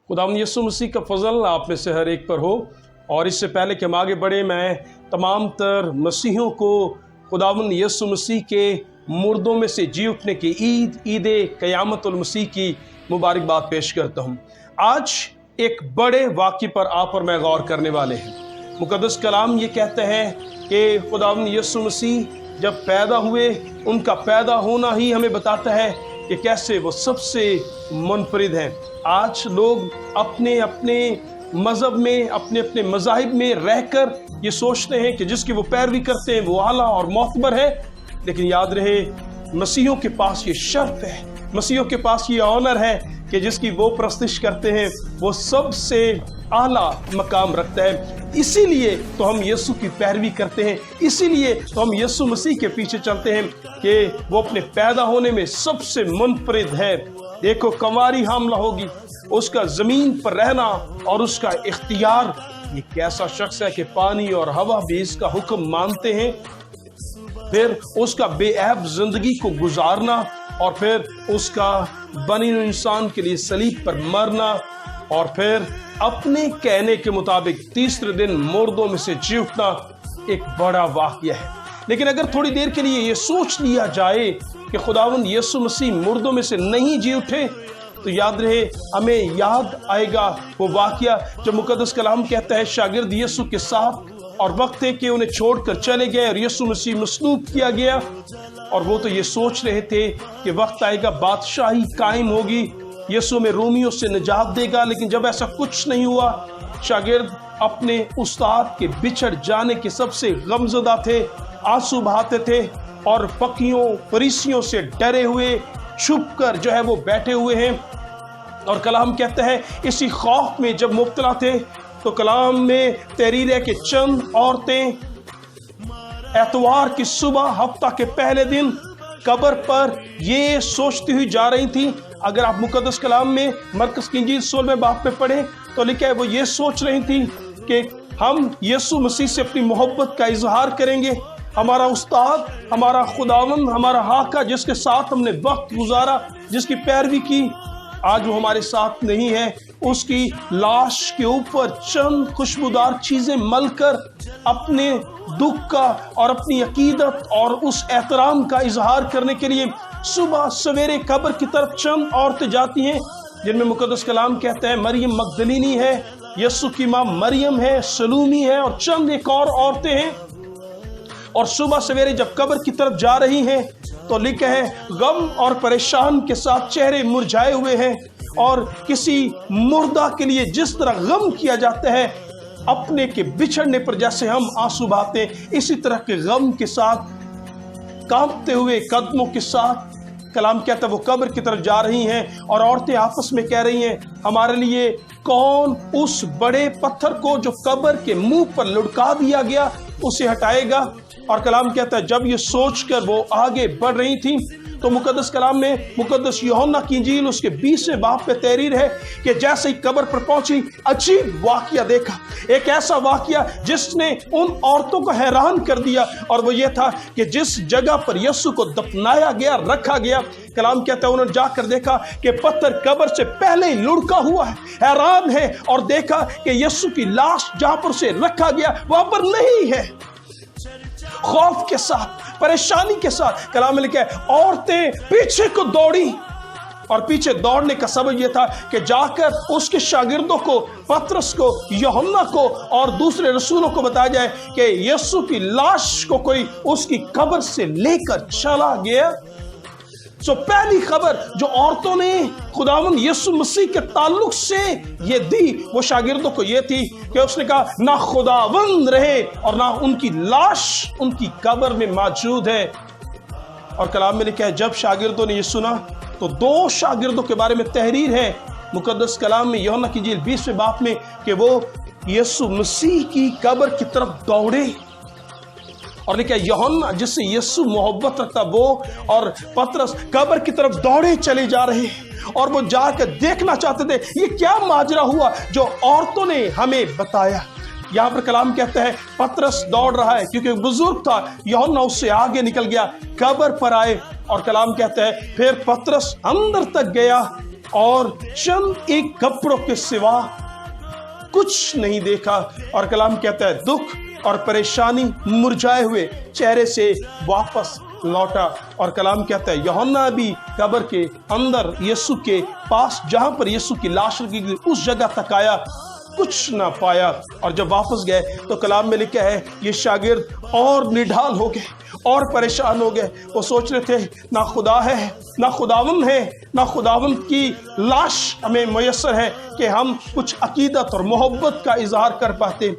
खुदावंद यीशु मसीह का फजल आप में से हर एक पर हो। और इससे पहले कि हम आगे बढ़े, मैं तमाम तर मसीहों को खुदावंद यीशु मसीह के मुर्दों में से जी उठने की ईद क़यामतुल मसीह की मुबारकबाद पेश करता हूँ। आज एक बड़े वाक़ये पर आप और मैं गौर करने वाले हैं। मुक़द्दस कलाम ये कहते हैं कि खुदावंद यीशु मसीह जब पैदा हुए, उनका पैदा होना ही हमें बताता है कि कैसे वो सबसे मुनफरिद हैं। आज लोग अपने अपने मज़हब में, अपने अपने मज़ाहिब में रहकर ये सोचते हैं कि जिसकी वो पैरवी करते हैं वो आला और मोतबर है। लेकिन याद रहे, मसीहों के पास ये शर्फ है, मसीहों के पास ये ऑनर है कि जिसकी वो परस्तिश करते हैं वो सबसे आला मकाम रखता है। इसीलिए तो हम यीशु की पैरवी करते हैं, इसीलिए तो हम यीशु मसीह के पीछे चलते हैं कि वो अपने पैदा होने में सबसे मुनफरिद है। देखो, कंवारी हामला होगी, उसका ज़मीन पर रहना और उसका इख्तियार, ये कैसा शख्स है कि पानी और हवा भी इसका हुक्म मानते हैं। फिर उसका बेऐब जिंदगी को गुजारना और फिर उसका बनी हुई इंसान के लिए सलीब पर मरना और फिर अपने कहने के मुताबिक तीसरे दिन मुर्दों में से जी उठना एक बड़ा वाक़या है। लेकिन अगर थोड़ी देर के लिए ये सोच लिया जाए कि खुदावंद यीशु मसीह मुर्दों में से नहीं जी उठे, तो याद रहे, हमें याद आएगा वो वाक़या जब मुक़द्दस कलाम कहता है शागिर्द यीशु के साथ और वक्त है कि उन्हें छोड़कर चले गए और यीशु मसीह मसलूब किया गया। और वो तो ये सोच रहे थे कि वक्त आएगा, बादशाही कायम होगी, यीशु में रोमियों से निजात देगा। लेकिन जब ऐसा कुछ नहीं हुआ, शागिर्द अपने उस्ताद के बिछड़ जाने के सबसे गमज़दा थे, आंसू बहाते थे और फकीयों फरीसियों से डरे हुए छुप कर जो है वो बैठे हुए हैं। और कलाम कहता है इसी खौफ में जब मुब्तला थे, तो कलाम में तहरीर है कि चंद औरतें एतवार की सुबह हफ्ता के पहले दिन कब्र पर ये सोचती हुई जा रही थी। अगर आप मुक़द्दस कलाम में मरकज़ की इंजील 16वें बाब पे पढ़े तो लिखा है वो ये सोच रही थी कि हम यीशु मसीह से अपनी मोहब्बत का इजहार करेंगे। हमारा उस्ताद, हमारा खुदावंद, हमारा हाका, जिसके साथ हमने वक्त गुजारा, जिसकी पैरवी की, आज वो हमारे साथ नहीं है। उसकी लाश के ऊपर चंद खुशबूदार चीज़ें मलकर अपने दुख का और अपनी अकीदत और उस एहतराम का इजहार करने के लिए सुबह सवेरे कब्र की तरफ चंद औरतें जाती हैं, जिनमें मुक़द्दस कलाम कहता है मरियम मगदलीनी है, यीशु की माँ मरियम है, सलूमी है और चंद एक और औरतें हैं। और सुबह सवेरे जब कब्र की तरफ जा रही हैं तो लिखा है गम और परेशान के साथ चेहरे मुरझाए हुए हैं। और किसी मुर्दा के लिए जिस तरह गम किया जाता है अपने के बिछड़ने पर, जैसे हम आंसू बहाते हैं, इसी तरह के गम के साथ कांपते हुए कदमों के साथ कलाम कहता है वो कब्र की तरफ जा रही हैं। और औरतें आपस में कह रही हैं हमारे लिए कौन उस बड़े पत्थर को जो कब्र के मुंह पर लुढ़का दिया गया उसे हटाएगा। और कलाम कहता है जब ये सोचकर वो आगे बढ़ रही थी तो मुक़द्दस कलाम में मुक़द्दस यूहन्ना की इंजील उसके 20वें बाब पे तहरीर है कि जैसे ही कब्र पर पहुंची अजीब वाक़या देखा, एक ऐसा वाक़या जिसने उन औरतों को हैरान कर दिया। और वो ये था कि जिस जगह पर यीशु को दफनाया गया, रखा गया, कलाम कहता है उन्होंने जाकर देखा कि पत्थर कब्र से पहले ही लुढ़का हुआ है। हैरान है और देखा कि यीशु की लाश जहां पर से रखा गया वहां पर नहीं है। खौफ के साथ, परेशानी के साथ कलाम में लिखा है औरतें पीछे को दौड़ी। और पीछे दौड़ने का सबब यह था कि जाकर उसके शागिर्दों को, पतरस को, यूहन्ना को और दूसरे रसूलों को बताया जाए कि यीशु की लाश को कोई उसकी कब्र से लेकर चला गया। सो पहली खबर जो औरतों ने खुदावंद यीशु मसीह के ताल्लुक से ये दी वो शागिर्दों को ये थी कि उसने कहा ना खुदावंद रहे और ना उनकी लाश उनकी कब्र में मौजूद है। और कलाम में लिखा है जब शागिर्दों ने ये सुना तो 2 शागिर्दों के बारे में तहरीर है मुक़द्दस कलाम में यूहन्ना की इंजील 20वें बाब में कि वो यीशु मसीह की कब्र की तरफ दौड़े। और लिखा यूहन्ना जिससे यीशु मोहब्बत रखता वो और पतरस कब्र की तरफ दौड़े चले जा रहे और वो जाकर देखना चाहते थे ये क्या माजरा हुआ जो औरतों ने हमें बताया। यहाँ पर कलाम कहता है पतरस दौड़ रहा है क्योंकि बुजुर्ग था, यूहन्ना उससे आगे निकल गया, कब्र पर आए और कलाम कहता है फिर पतरस अंदर तक गया اور چند ایک کپڑوں کے سوا کچھ نہیں دیکھا، اور کلام کہتا ہے دکھ اور پریشانی مرجھائے ہوئے چہرے سے واپس لوٹا۔ اور کلام کہتا ہے یوحنا بھی قبر کے اندر یسوع کے پاس جہاں پر یسوع کی لاش رکھی گئی اس جگہ تک آیا، کچھ نہ پایا۔ اور جب واپس گئے تو کلام میں لکھا ہے یہ شاگرد اور نڈھال ہو گئے اور پریشان ہو گئے۔ وہ سوچ رہے تھے نہ خدا ہے نہ خداوند ہے، نہ خداوند کی لاش ہمیں میسر ہے کہ ہم کچھ عقیدت اور محبت کا اظہار کر پاتے۔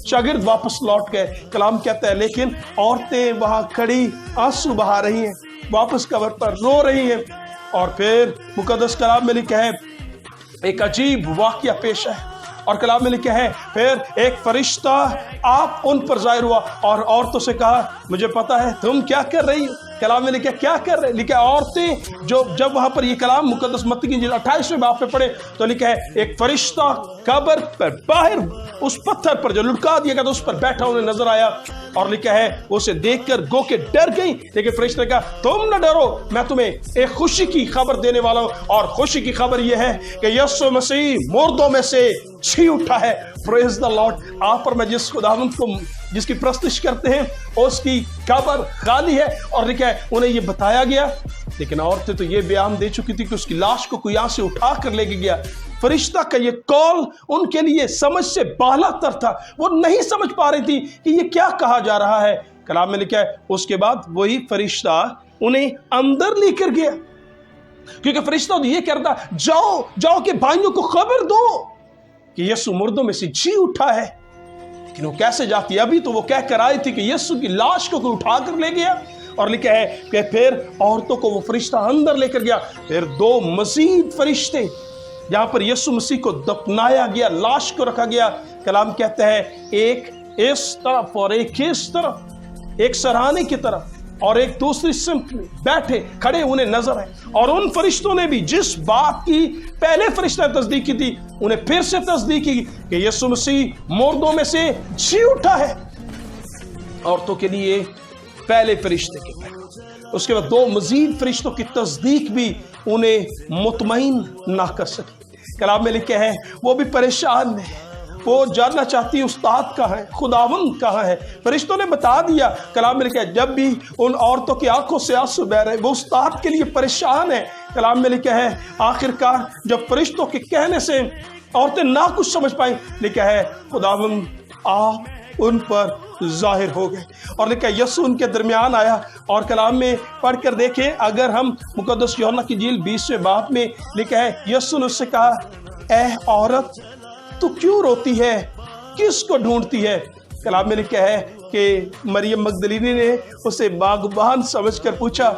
شاگرد واپس لوٹ گئے۔ کلام کہتا ہے لیکن عورتیں وہاں کھڑی آنسو بہا رہی ہیں، واپس قبر پر رو رہی ہیں۔ اور پھر مقدس کلام میں لکھا ہے ایک عجیب واقعہ پیش ہے، اور کلام میں لکھا ہے پھر ایک فرشتہ آپ ان پر ظاہر ہوا اور عورتوں سے کہا مجھے پتا ہے تم کیا کر رہی ہو۔ کلام میں لکھا کیا کر رہے، لکھا عورتیں جو جب وہاں پر یہ کلام مقدس متی کی انجیل 28ویں باب پہ پڑھے تو لکھا ہے ایک فرشتہ قبر پر باہر اس پتھر پر جو لٹکا دیا گیا تھا اس پر بیٹھا انہیں نظر آیا، اور لکھا ہے اسے دیکھ کر گو کے ڈر گئی، لیکن فرشتہ نے کہا تم نہ ڈرو، میں تمہیں ایک خوشی کی خبر دینے والا ہوں، اور خوشی کی خبر یہ ہے کہ یسوع مسیح مردوں میں سے جی اٹھا ہے۔ پریز دا لارڈ۔ آپ پر میں جس خداوند کو جس کی پرستش کرتے ہیں اس کی قبر خالی ہے، اور لکھا ہے انہیں یہ بتایا گیا، لیکن عورتیں تو یہ بیان دے چکی تھی کہ اس کی لاش کو کوئی یہاں سے اٹھا کر لے کے گیا۔ فرشتہ کا یہ کال ان کے لیے سمجھ سے بالا تر تھا، وہ نہیں سمجھ پا رہی تھی کہ یہ کیا کہا جا رہا ہے۔ کلام میں لکھا ہے اس کے بعد وہی فرشتہ انہیں اندر لے کر گیا، کیونکہ فرشتہ تو یہ کہتا جاؤ جاؤ کہ بھائیوں کو خبر دو کہ یسوع مردوں میں سے جی اٹھا ہے، لیکن وہ کیسے جاتی؟ ابھی تو وہ کہہ کر آئی تھی کہ یسوع کی لاش کو کوئی اٹھا کر لے گیا، اور لکھا ہے کہ پھر عورتوں کو وہ فرشتہ اندر لے کر گیا۔ پھر دو مزید فرشتے جہاں پر یسوع مسیح کو دفنایا گیا، لاش کو رکھا گیا، کلام کہتا ہے ایک اس طرف اور ایک اس طرف، ایک سرہانے کی طرف اور ایک دوسری سمت میں بیٹھے کھڑے انہیں نظر آئے، اور ان فرشتوں نے بھی جس بات کی پہلے فرشتہ نے تصدیق کی تھی انہیں پھر سے تصدیق کی کہ یسوع مسیح مردوں میں سے جی اٹھا ہے۔ عورتوں کے لیے پہلے فرشتے کے پہلے، اس کے بعد دو مزید فرشتوں کی تصدیق بھی انہیں مطمئن نہ کر سکی۔ کلام میں لکھا ہے وہ بھی پریشان ہے، وہ جاننا چاہتی ہے استاد کہاں ہے، خداوند کہاں ہے۔ فرشتوں نے بتا دیا، کلام میں لکھا ہے جب بھی ان عورتوں کی آنکھوں سے آنسو بہ رہے وہ استاد کے لیے پریشان ہے۔ کلام میں لکھا ہے آخر کار جب فرشتوں کے کہنے سے عورتیں نہ کچھ سمجھ پائیں، لکھا ہے خداوند آپ ان پر ظاہر ہو گئے، اور لکھا ہے یسوع ان کے درمیان آیا۔ اور کلام میں پڑھ کر دیکھیں، اگر ہم مقدس یوحنا کی انجیل 20ویں باب میں لکھا ہے یسوع نے اس سے کہا اے عورت تو کیوں روتی ہے، کس کو ڈھونڈتی ہے؟ کلام میں لکھا ہے کہ مریم مگدلینی نے اسے باغبان سمجھ کر پوچھا،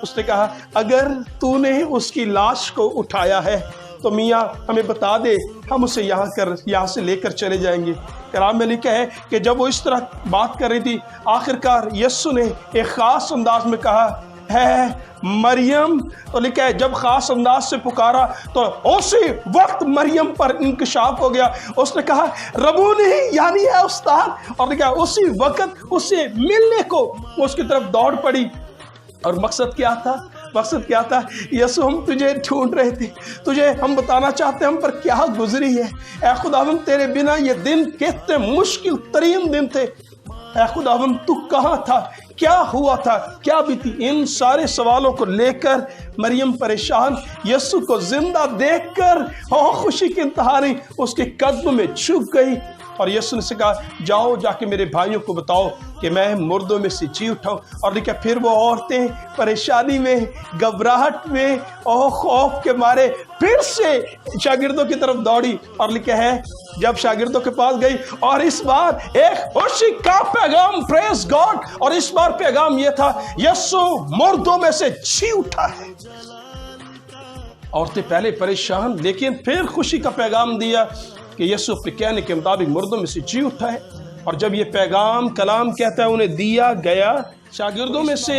اس نے کہا اگر تو نے اس کی لاش کو اٹھایا ہے تو میاں ہمیں بتا دے، ہم اسے یہاں سے لے کر چلے جائیں گے۔ کلام میں لکھا ہے کہ جب وہ اس طرح بات کر رہی تھی آخر کار یسوع نے ایک خاص انداز میں کہا ہے مریم، تو لکھا ہے جب خاص انداز سے پکارا تو اسی وقت مریم پر انکشاف ہو گیا، اس نے کہا ربونی یعنی ہے استاد، اور لکھا ہے اسی وقت اسے ملنے کو اس کی طرف دوڑ پڑی۔ اور مقصد کیا تھا؟ مقصد کیا تھا؟ یسوع ہم تجھے ڈھونڈ رہے تھے، تجھے ہم بتانا چاہتے ہیں ہم پر کیا گزری ہے۔ اے خداوند تیرے بنا یہ دن کتنے مشکل ترین دن تھے، اے خداوند تو کہاں تھا، کیا ہوا تھا، کیا بیتی؟ ان سارے سوالوں کو لے کر مریم پریشان یسوع کو زندہ دیکھ کر خوشی کی انتہا نہیں، اس کے قدم میں جھک گئی، اور یسوع نے سے کہا جاؤ جا کے میرے بھائیوں کو بتاؤ کہ میں مردوں میں سے جی اٹھا ہوں۔ اور لکھا پھر وہ عورتیں پریشانی میں، گھبراہٹ میں اور خوف کے مارے پھر سے شاگردوں کی طرف دوڑی، اور لکھا ہے جب شاگردوں کے پاس گئی اور اس بار ایک خوشی کا پیغام، پریز گاڈ، اور اس بار پیغام یہ تھا یسوع مردوں میں سے جی اٹھا ہے۔ عورتیں پہلے پریشان لیکن پھر خوشی کا پیغام دیا کہ یسوع اپنے کہنے کے مطابق مردوں میں سے جی اٹھا ہے۔ اور جب یہ پیغام کلام کہتا ہے انہیں دیا گیا، شاگردوں میں سے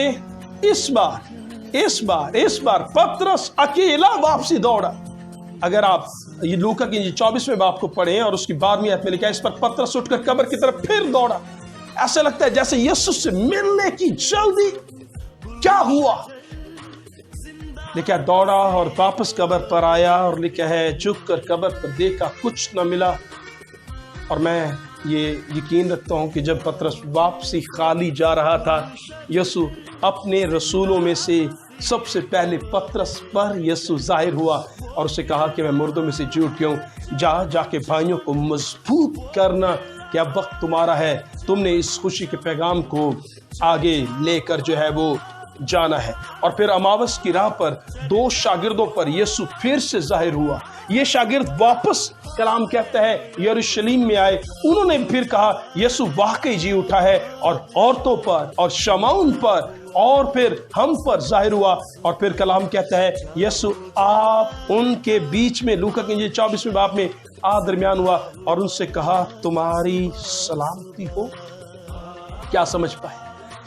اس بار پطرس اکیلا واپسی دوڑا۔ اگر آپ یہ لوکا کی 24ویں باب کو پڑھیں اور اس کی 12ویں آیت میں لکھا ہے اس پر پطرس اٹھ کر قبر کی طرف پھر دوڑا۔ ایسا لگتا ہے جیسے یسوع سے ملنے کی جلدی۔ کیا ہوا؟ लिखा है दौड़ा और वापस कब्र पर आया, और लिखा है झुक कर कब्र पर देखा, कुछ न मिला। और मैं ये यकीन रखता हूँ कि जब पतरस वापसी खाली जा रहा था, यीशु अपने रसूलों में से सबसे पहले पतरस पर यीशु जाहिर हुआ और उसे कहा कि मैं मुर्दों में से जी उठा हूँ, जाके भाइयों को मजबूत करना कि अब वक्त तुम्हारा है, तुमने इस खुशी के पैगाम को आगे लेकर जो है वो जाना है। और फिर अमावस की राह पर 2 शागिर्दों पर यीशु फिर से जाहिर हुआ। ये शागिर्द वापस कलाम कहता है यरूशलेम में आए। उन्होंने फिर कहा यीशु वाकई जी उठा है, और औरतों पर और शमौन पर और फिर हम पर जाहिर हुआ। और फिर कलाम कहता है यीशु आप उनके बीच में, लूका की इंजील 24वें बाब में दरमियान हुआ और उनसे कहा तुम्हारी सलामती हो। क्या समझ पाए?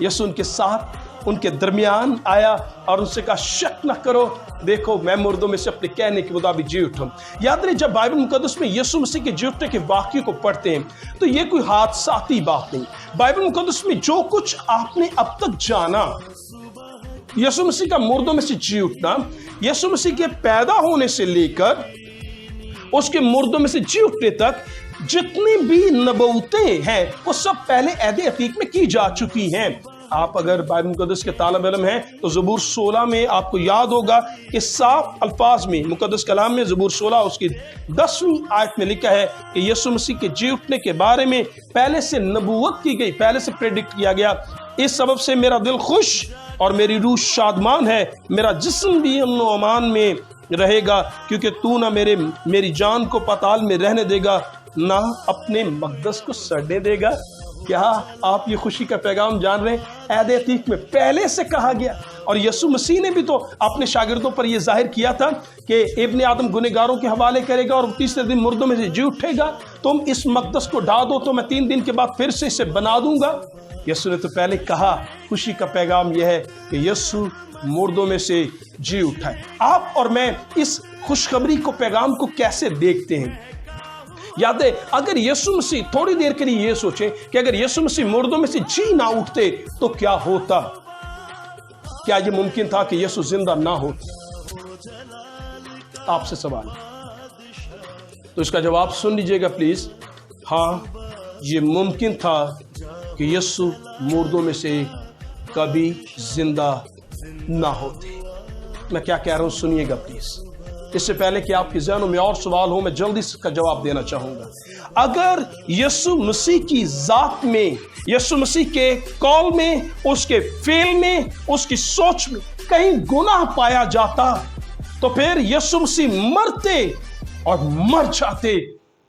यीशु उनके साथ, उनके दरमियान आया और उनसे कहा शक न करो, देखो मैं मुर्दों में से अपने कहने के मुताबिक जी उठूं। याद रहे, जब बाइबल मुकद्दस में यीशु मसीह के जी उठने के वाक्य को पढ़ते हैं तो ये कोई हादसाती बात नहीं। बाइबल मुकद्दस में जो कुछ आपने अब तक जाना, यीशु मसीह का मुर्दों में से जी उठना, यीशु मसीह के पैदा होने से लेकर उसके मुर्दों में से जी उठने तक जितनी भी नबूवतें हैं वो सब पहले अहद अतीक में की जा चुकी हैं। आप अगर बाइबल मुकद्दस के तालिब इल्म हैं तो ज़बूर 16 में आपको याद होगा कि साफ अल्फाज में मुकद्दस कलाम में ज़बूर 16 उसकी 10वीं आयत में लिखा है कि यीशु मसीह के जी उठने के बारे में पहले से नबूवत की गई, पहले से प्रेडिक्ट किया गया। इस सबब से मेरा दिल खुश और मेरी रूह शादमान है, मेरा जिस्म भी अमन व अमान में रहेगा, क्योंकि तू ना मेरी जान को पाताल में रहने देगा, ना अपने मक़दस को सड़ने देगा। क्या आप ये खुशी का पैगाम जान रहे हैं? अहद अतीक में पहले से कहा गया। और यीशु मसीह ने भी तो अपने शागिर्दों पर यह जाहिर किया था कि इब्ने आदम गुनहगारों के हवाले करेगा और तीसरे दिन मुर्दों में से जी उठेगा। तुम इस मक़दस को ढा दो तो मैं 3 दिन के बाद फिर से इसे बना दूंगा। यीशु ने तो पहले कहा। खुशी का पैगाम यह है कि यीशु मुर्दों में से जी उठा है। आप और मैं इस खुशखबरी को, पैगाम को कैसे देखते हैं? याद है, अगर यीशु मसीह, थोड़ी देर के लिए ये सोचें कि अगर यीशु मसीह मुर्दों में से जी ना उठते तो क्या होता? क्या ये मुमकिन था कि यीशु जिंदा ना होते? आपसे सवाल, तो इसका जवाब सुन लीजिएगा प्लीज। हाँ, ये मुमकिन था कि यीशु मुर्दों में से कभी जिंदा ना होते। मैं क्या कह रहा हूं सुनिएगा प्लीज। इससे पहले कि आपके ज़हनों में और सवाल हो, मैं जल्दी से इसका जवाब देना चाहूंगा। अगर यीशु मसीह की जात में, यीशु मसीह के कौल में, उसके फेल में, उसकी सोच में कहीं गुनाह पाया जाता तो फिर यीशु मसीह मरते और मर जाते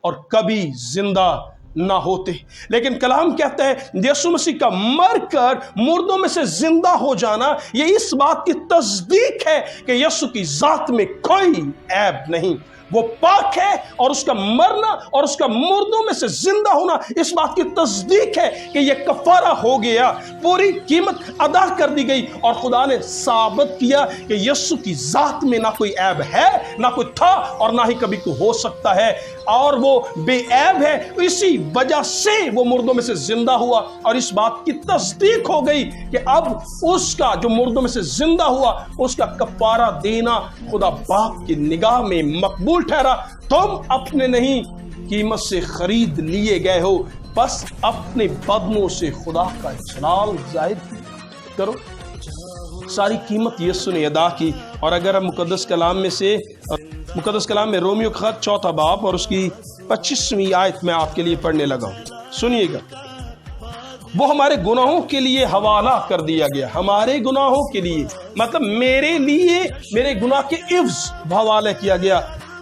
और कभी जिंदा ना होते। लेकिन कलाम कहता है यीशु मसीह का मरकर मुर्दों में से जिंदा हो जाना, ये इस बात की तस्दीक है कि यीशु की जात में कोई ऐब नहीं। वो पाक है और उसका मरना और उसका मुर्दों में से जिंदा होना इस बात की तस्दीक है कि यह कफारा हो गया, पूरी कीमत अदा कर दी गई और खुदा ने साबित किया कि यीशु की जात में ना कोई ऐब है, ना कोई था और ना ही कभी को हो सकता है, और वो बेऐब है। इसी वजह से वो मुर्दों में से जिंदा हुआ और इस बात की तस्दीक हो गई कि अब उसका जो मुर्दों में से जिंदा हुआ उसका कफारा देना खुदा बाप की निगाह में मकबूल ठहरा। तुम अपने नहीं, कीमत से खरीद लिए गए हो, बस अपने बदनों से खुदा का जलाल जाहिर करो। सारी कीमत यीशु ने अदा की। और अगर हम मुकद्दस कलाम में रोमियो का खत 4 बाब और उसकी 25वीं आयत में आपके लिए पढ़ने लगा हूं, सुनिएगा। वो हमारे गुनाहों के लिए हवाला कर दिया गया, हमारे गुनाहों के लिए, मतलब मेरे लिए, मेरे गुनाह के इव्ज हवाले किया गया,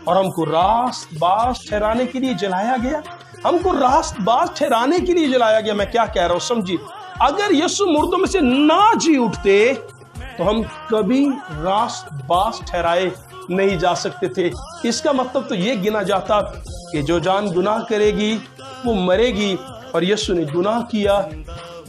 और हमको रास्त बाज ठहराने के लिए जलाया गया। हमको रास्त बाज ठहराने के लिए जलाया गया। मैं क्या कह रहा हूं समझिए। अगर यीशु मुर्दों में से ना जी उठते तो हम कभी रास्त बाज ठहराए नहीं जा सकते थे। इसका मतलब तो ये गिना जाता कि जो जान गुनाह करेगी वो मरेगी, और यीशु ने गुनाह किया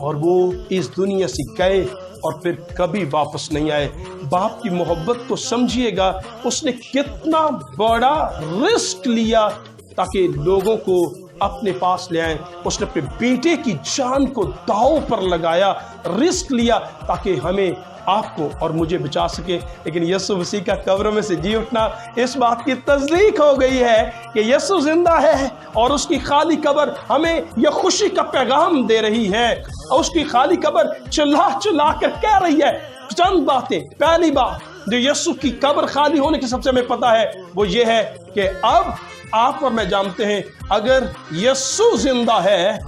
और वो इस दुनिया से गए और फिर कभी वापस नहीं आए। बाप की मोहब्बत को समझिएगा, उसने कितना बड़ा रिस्क लिया ताकि लोगों को अपने पास ले आए। उसने अपने बेटे की जान को दांव पर लगाया, रिस्क लिया ताकि हमें, आपको और मुझे बचा सके। लेकिन यीशु मसीह का कब्र में से जी उठना, इस बात की तस्दीक हो गई है कि यीशु जिंदा है और उसकी खाली कब्र हमें यह खुशी का पैगाम दे रही है। और उसकी खाली कब्र चिल्ला चिल्ला कर कह रही है चंद बातें। पहली बात जो यीशु की कब्र खाली होने की सबसे हमें पता है वो ये है कि अब आप और मैं जानते हैं अगर यीशु जिंदा है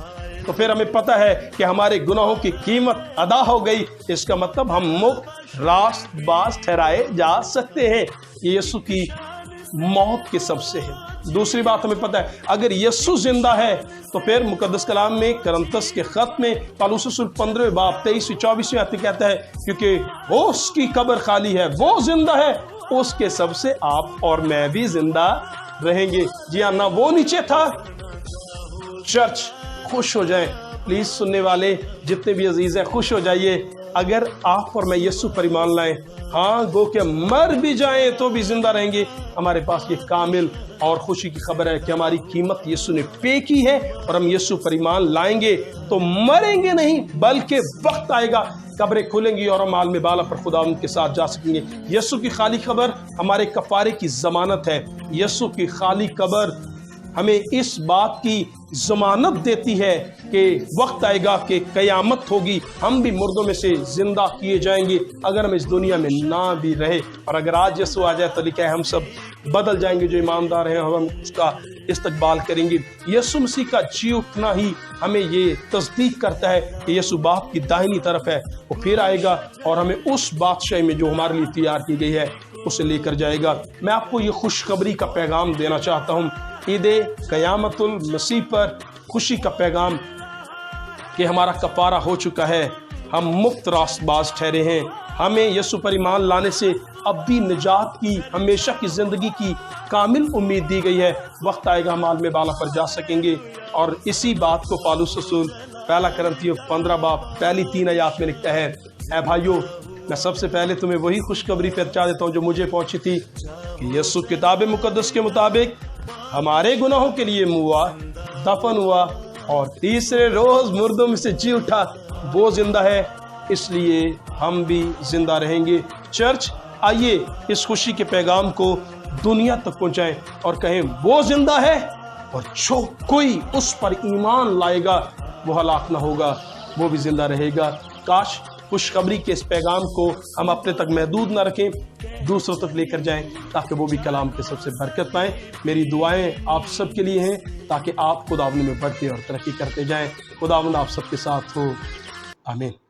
तो फिर हमें पता है कि हमारे गुनाहों की कीमत अदा हो गई। इसका मतलब हम मुक्त रास्तबाज ठहराए जा सकते हैं। ये यीशु की मौत के सबसे है। दूसरी बात हमें पता है अगर यीशु जिंदा है तो फिर मुकद्दस कलाम में करंतस के खत में पौलुस रसूल 15 बाब 23-24 आते कहता है क्योंकि वो उसकी कब्र खाली है, वो जिंदा है, उसके सबसे आप और मैं भी जिंदा रहेंगे। जी हाँ, ना वो नीचे था। चर्च खुश हो जाए प्लीज, सुनने वाले जितने भी अजीज हैं खुश हो जाइए अगर आप और मैं यीशु पर ईमान लाएं। हाँ, गो के मर भी जाएं तो भी जिंदा रहेंगे। हमारे पास ये कामिल और खुशी की खबर है कि हमारी कीमत यीशु ने पे की है और हम यीशु पर ईमान लाएंगे तो मरेंगे नहीं, बल्कि वक्त आएगा कब्रें खुलेंगी और हम आलम बाला पर खुदा उनके साथ जा सकेंगे। यीशु की खाली कब्र हमारे कफारे की जमानत है। यीशु की खाली कब्र हमें इस बात की जमानत देती है कि वक्त आएगा कि कयामत होगी, हम भी मुर्दों में से जिंदा किए जाएंगे अगर हम इस दुनिया में ना भी रहे। और अगर आज यीशु आ जाए तो लिखा है हम सब बदल जाएंगे, जो ईमानदार हैं हम उसका इस्तकबाल करेंगे। यीशु मसीह का जी उठना ही हमें ये तस्दीक करता है कि यीशु बाप की दाहिनी तरफ है, वो फिर आएगा और हमें उस बादशाही में जो हमारे लिए तैयार की गई है उसे लेकर जाएगा। मैं आपको ये खुशखबरी का पैगाम देना चाहता हूँ, ईद क़यामतुल मसीह पर खुशी का पैगाम कि हमारा कफारा हो चुका है, हम मुक्त रास्तबाज ठहरे हैं। हमें यीशु पर ईमान लाने से अब भी निजात की, हमेशा की ज़िंदगी की कामिल उम्मीद दी गई है। वक्त आएगा हम आलम बाला पर जा सकेंगे। और इसी बात को पौलुस रसूल पहला करंथियों 15 बाब पहली 3 आयत में लिखता है, ऐ भाइयों, मैं सबसे पहले तुम्हें वही खुशखबरी पहुंचा देता हूँ जो मुझे पहुंची थी कि यीशु किताब मुकद्दस के मुताबिक हमारे गुनाहों के लिए मुआ, दफन हुआ और तीसरे रोज मुर्दों में से जी उठा। वो जिंदा है, इसलिए हम भी जिंदा रहेंगे। चर्च, आइए इस खुशी के पैगाम को दुनिया तक पहुंचाएं और कहें वो जिंदा है और जो कोई उस पर ईमान लाएगा वो हलाक ना होगा, वो भी जिंदा रहेगा। काश खुशखबरी के इस पैगाम को हम अपने तक महदूद न रखें, दूसरों तक लेकर जाएं ताकि वो भी कलाम के सबसे बरकत पाएं। मेरी दुआएं आप सब के लिए हैं ताकि आप खुदावंद में बढ़ते और तरक्की करते जाएं। खुदावंद आप सबके साथ हो। आमीन।